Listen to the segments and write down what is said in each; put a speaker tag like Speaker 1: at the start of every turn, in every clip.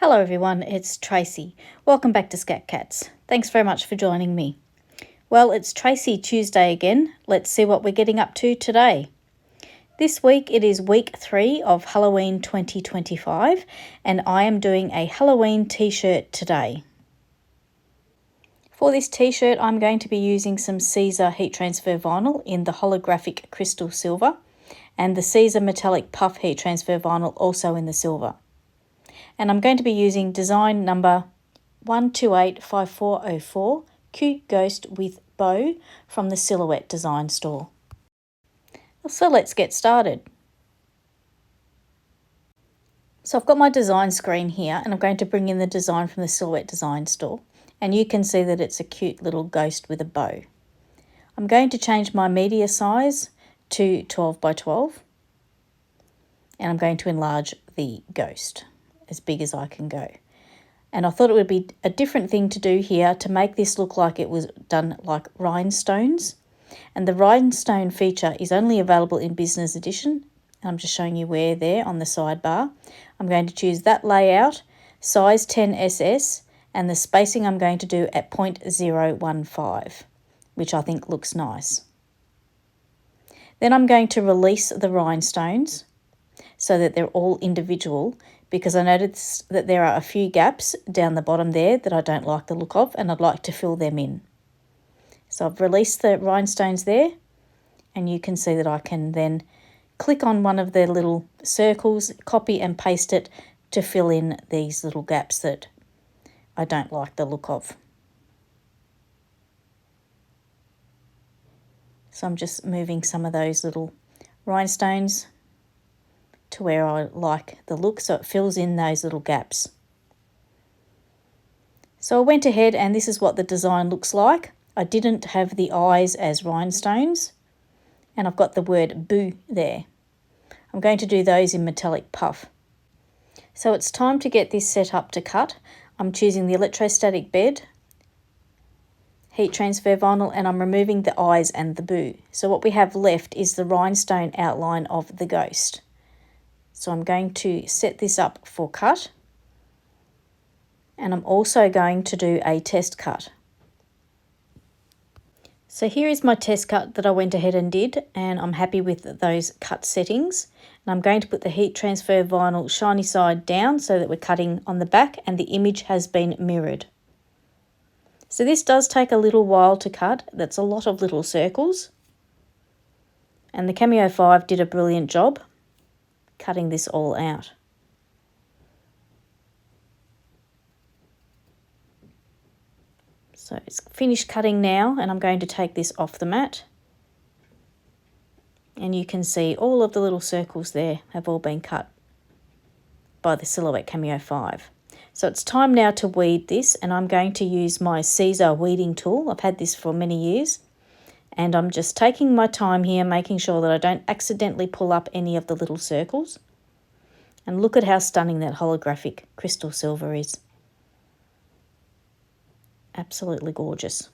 Speaker 1: Hello everyone, it's Tracey. Welcome back to SkatKatz. Thanks very much for joining me. Well, it's Tracey Tuesday again. Let's see what we're getting up to today. This week it is week 3 of Halloween 2025 and I am doing a Halloween t-shirt today. For this t-shirt I'm going to be using some Siser heat transfer vinyl in the Holographic crystal silver and the Siser metallic puff heat transfer vinyl also in the silver. And I'm going to be using design number 1285404, Cute Ghost with Bow from the Silhouette Design Store. So let's get started. So I've got my design screen here and I'm going to bring in the design from the Silhouette Design Store. And you can see that it's a cute little ghost with a bow. I'm going to change my media size to 12 by 12. And I'm going to enlarge the ghost as big as I can go. And I thought it would be a different thing to do here to make this look like it was done like rhinestones. And the rhinestone feature is only available in business edition. I'm just showing you where there on the sidebar. I'm going to choose that layout, size 10 SS, and the spacing I'm going to do at 0.015, which I think looks nice. Then I'm going to release the rhinestones so that they're all individual, because I noticed that there are a few gaps down the bottom there that I don't like the look of and I'd like to fill them in. So I've released the rhinestones there and you can see that I can then click on one of the little circles, copy and paste it to fill in these little gaps that I don't like the look of. So I'm just moving some of those little rhinestones to where I like the look so it fills in those little gaps. So I went ahead and this is what the design looks like. I didn't have the eyes as rhinestones and I've got the word boo there. I'm going to do those in metallic puff. So it's time to get this set up to cut. I'm choosing the electrostatic bed, heat transfer vinyl, and I'm removing the eyes and the boo. So what we have left is the rhinestone outline of the ghost. So I'm going to set this up for cut and I'm also going to do a test cut. So here is my test cut that I went ahead and did and I'm happy with those cut settings. And I'm going to put the heat transfer vinyl shiny side down so that we're cutting on the back and the image has been mirrored. So this does take a little while to cut. That's a lot of little circles. And the Cameo 5 did a brilliant job cutting this all out. So it's finished cutting now and I'm going to take this off the mat. And you can see all of the little circles there have all been cut by the Silhouette Cameo 5. So it's time now to weed this and I'm going to use my Siser weeding tool. I've had this for many years. And I'm just taking my time here, making sure that I don't accidentally pull up any of the little circles. And look at how stunning that holographic crystal silver is. Absolutely gorgeous.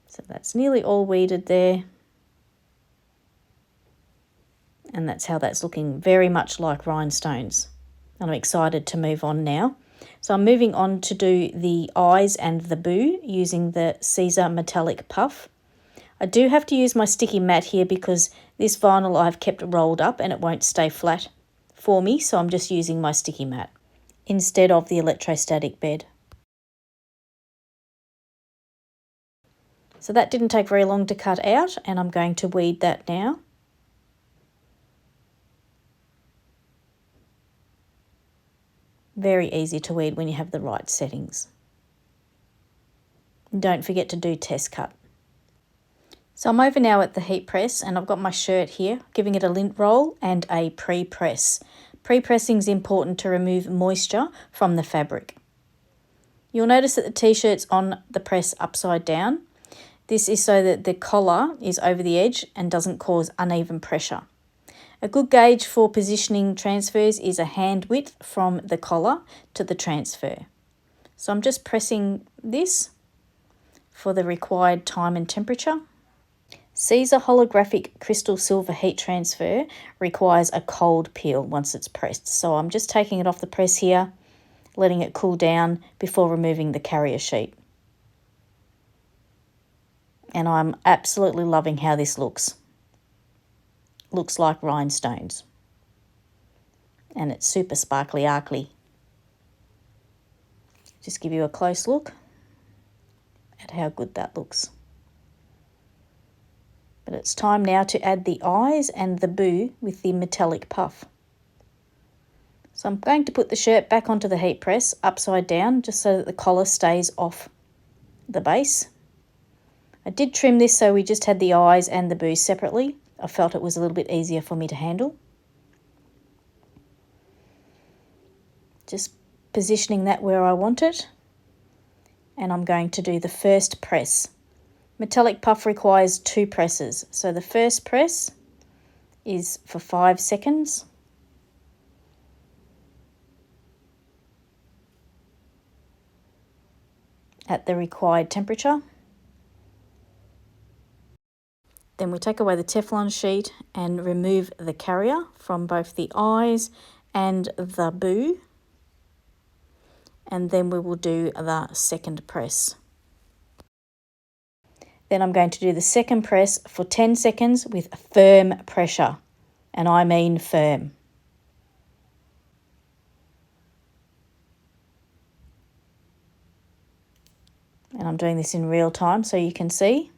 Speaker 1: So that's nearly all weeded there. And that's how that's looking, very much like rhinestones. And I'm excited to move on now. So I'm moving on to do the eyes and the boo using the Siser metallic puff. I do have to use my sticky mat here because this vinyl I've kept rolled up and it won't stay flat for me, so I'm just using my sticky mat instead of the electrostatic bed. So that didn't take very long to cut out and I'm going to weed that now. Very easy to weed when you have the right settings. And don't forget to do test cut. So I'm over now at the heat press and I've got my shirt here, giving it a lint roll and a pre-press. Pre-pressing is important to remove moisture from the fabric. You'll notice that the t-shirt's on the press upside down. This is so that the collar is over the edge and doesn't cause uneven pressure. A good gauge for positioning transfers is a hand width from the collar to the transfer. So I'm just pressing this for the required time and temperature. Siser Holographic Crystal Silver Heat Transfer requires a cold peel once it's pressed. So I'm just taking it off the press here, letting it cool down before removing the carrier sheet. And I'm absolutely loving how this looks. Looks like rhinestones. And it's super sparkly arcly. Just give you a close look at how good that looks. But it's time now to add the eyes and the boo with the metallic puff. So I'm going to put the shirt back onto the heat press upside down just so that the collar stays off the base. I did trim this so we just had the eyes and the boo separately. I felt it was a little bit easier for me to handle. Just positioning that where I want it. And I'm going to do the first press. Metallic puff requires 2 presses. So the first press is for 5 seconds. At the required temperature. Then we take away the Teflon sheet and remove the carrier from both the eyes and the boo. And then we will do the second press. Then I'm going to do the second press for 10 seconds with firm pressure, and I mean firm. And I'm doing this in real time so you can see.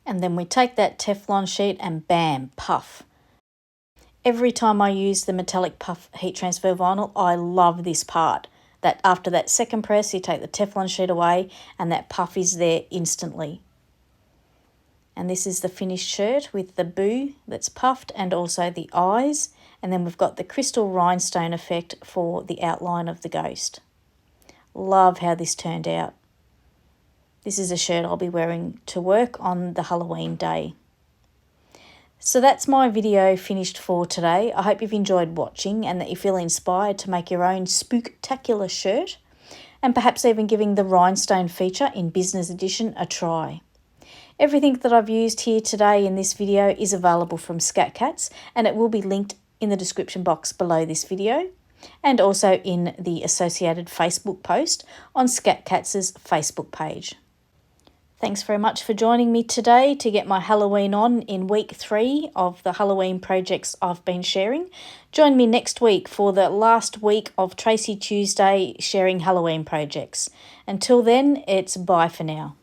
Speaker 1: And then we take that Teflon sheet and bam, puff. Every time I use the metallic puff heat transfer vinyl, I love this part. That after that second press, you take the Teflon sheet away and that puff is there instantly. And this is the finished shirt with the boo that's puffed and also the eyes. And then we've got the crystal rhinestone effect for the outline of the ghost. Love how this turned out. This is a shirt I'll be wearing to work on the Halloween day. So that's my video finished for today. I hope you've enjoyed watching and that you feel inspired to make your own spook-tacular shirt and perhaps even giving the rhinestone feature in Business Edition a try. Everything that I've used here today in this video is available from SkatKatz and it will be linked in the description box below this video and also in the associated Facebook post on SkatKatz's Facebook page. Thanks very much for joining me today to get my Halloween on in week 3 of the Halloween projects I've been sharing. Join me next week for the last week of Tracey Tuesday sharing Halloween projects. Until then, it's bye for now.